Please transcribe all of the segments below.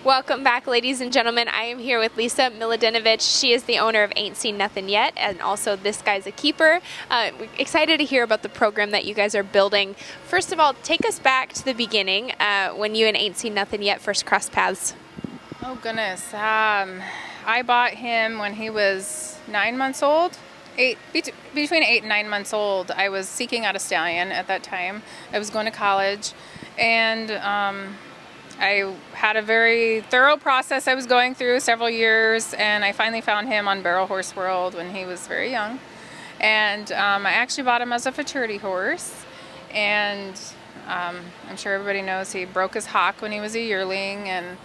Welcome back, ladies and gentlemen. I am here with Lisa Miladinovich. She is the owner of Ain't Seen Nothin Yet, and also This Guy's a Keeper. We're excited to hear about the program that you guys are building. First of all, take us back to the beginning when you and Ain't Seen Nothin Yet first crossed paths. Oh goodness, I bought him when he was 9 months old. Between 8 and 9 months old. I was seeking out a stallion at that time. I was going to college, and I had a very thorough process I was going through several years, and I finally found him on Barrel Horse World when he was very young. And I actually bought him as a futurity horse, and I'm sure everybody knows he broke his hock when he was a yearling, and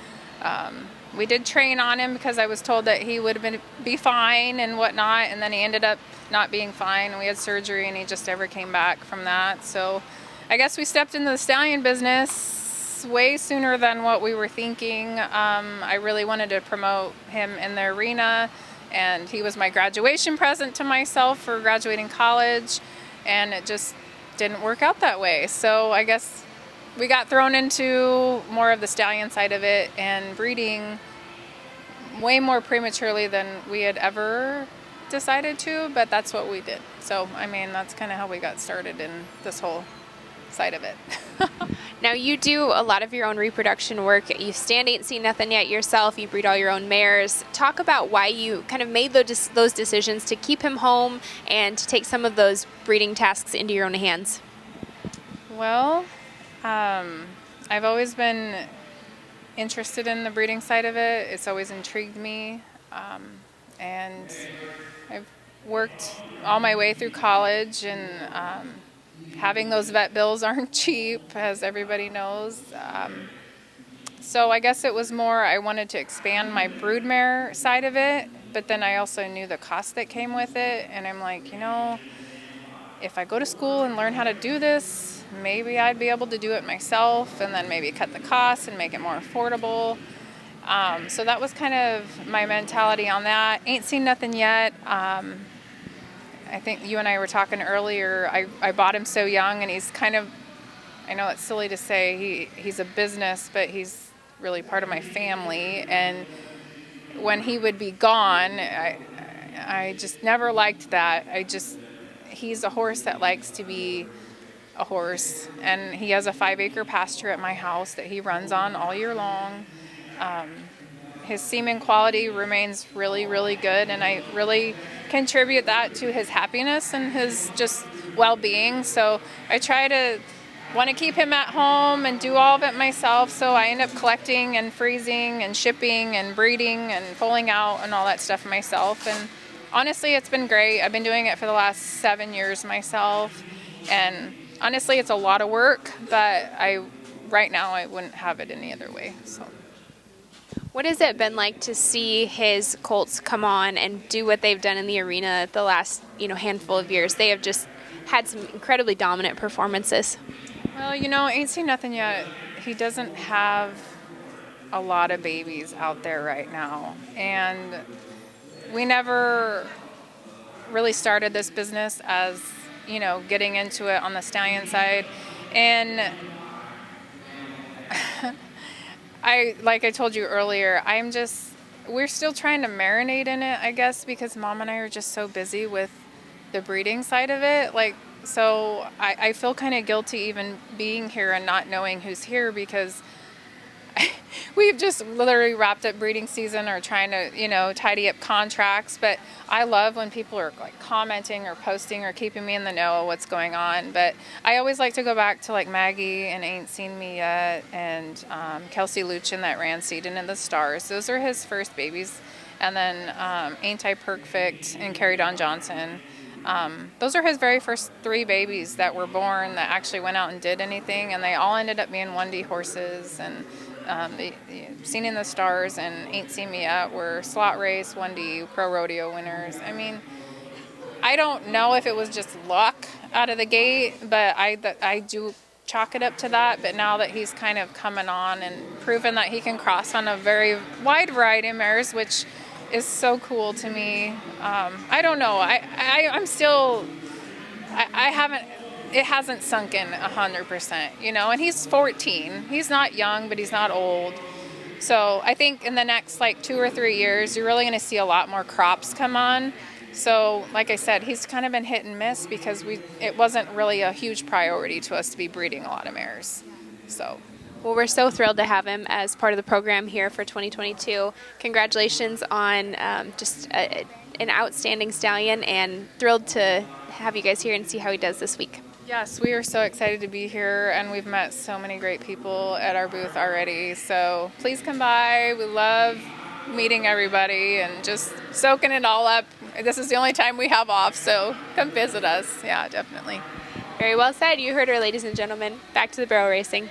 we did train on him because I was told that he would be fine and whatnot, and then he ended up not being fine. We had surgery, and he just never came back from that. So I guess we stepped into the stallion business way sooner than what we were thinking. I really wanted to promote him in the arena, and he was my graduation present to myself for graduating college, and it just didn't work out that way. So I guess we got thrown into more of the stallion side of it and breeding way more prematurely than we had ever decided to, but that's what we did. So, I mean, that's kind of how we got started in this whole side of it. Now, you do a lot of your own reproduction work. You stand Ain't Seen Nothin Yet yourself. You breed all your own mares. Talk about why you kind of made those decisions to keep him home and to take some of those breeding tasks into your own hands. Well, I've always been interested in the breeding side of it. It's always intrigued me. And I've worked all my way through college, and having those vet bills aren't cheap, as everybody knows. So I guess it was more I wanted to expand my broodmare side of it, but then I also knew the cost that came with it. And I'm like, if I go to school and learn how to do this, maybe I'd be able to do it myself, and then maybe cut the costs and make it more affordable. So that was kind of my mentality on that. Ain't Seen Nothin Yet. I think you and I were talking earlier. I bought him so young, and he's kind of, I know it's silly to say he's a business, but he's really part of my family. And when he would be gone, I just never liked that. He's a horse that likes to be a horse, and he has a 5-acre pasture at my house that he runs on all year long. His semen quality remains really, really good, and I really contribute that to his happiness and his just well-being. So I want to keep him at home and do all of it myself. So I end up collecting and freezing and shipping and breeding and pulling out and all that stuff myself. And honestly, it's been great. I've been doing it for the last 7 years myself, and honestly, it's a lot of work, but right now I wouldn't have it any other way. So. What has it been like to see his colts come on and do what they've done in the arena the last, handful of years? They have just had some incredibly dominant performances. Well, Ain't Seen Nothin Yet. He doesn't have a lot of babies out there right now, and we never really started this business as, getting into it on the stallion side. And like I told you earlier, we're still trying to marinate in it, I guess, because Mom and I are just so busy with the breeding side of it. So I feel kind of guilty even being here and not knowing who's here, because we've just literally wrapped up breeding season or trying to, tidy up contracts. But I love when people are commenting or posting or keeping me in the know of what's going on. But I always like to go back to Maggie and Ain't Seen Me Yet, and Kelsey Luchin that ran Seed into the Stars. Those are his first babies. And then Ain't I Perfect and Carrie Dawn Johnson. Those are his very first 3 babies that were born that actually went out and did anything, and they all ended up being 1D horses. And the Seen in the Stars and Ain't Seen Me Yet were slot race 1D pro rodeo winners. I mean, I don't know if it was just luck out of the gate, but I do chalk it up to that. But now that he's kind of coming on and proven that he can cross on a very wide variety of mares, which is so cool to me. I don't know. I'm still. I haven't. It hasn't sunk in 100%. And he's 14. He's not young, but he's not old. So I think in the next like 2 or 3 years, you're really going to see a lot more crops come on. So like I said, he's kind of been hit and miss because it wasn't really a huge priority to us to be breeding a lot of mares. So. Well, we're so thrilled to have him as part of the program here for 2022. Congratulations on an outstanding stallion, and thrilled to have you guys here and see how he does this week. Yes, we are so excited to be here, and we've met so many great people at our booth already. So please come by. We love meeting everybody and just soaking it all up. This is the only time we have off, so come visit us. Yeah, definitely. Very well said. You heard her, ladies and gentlemen. Back to the barrel racing.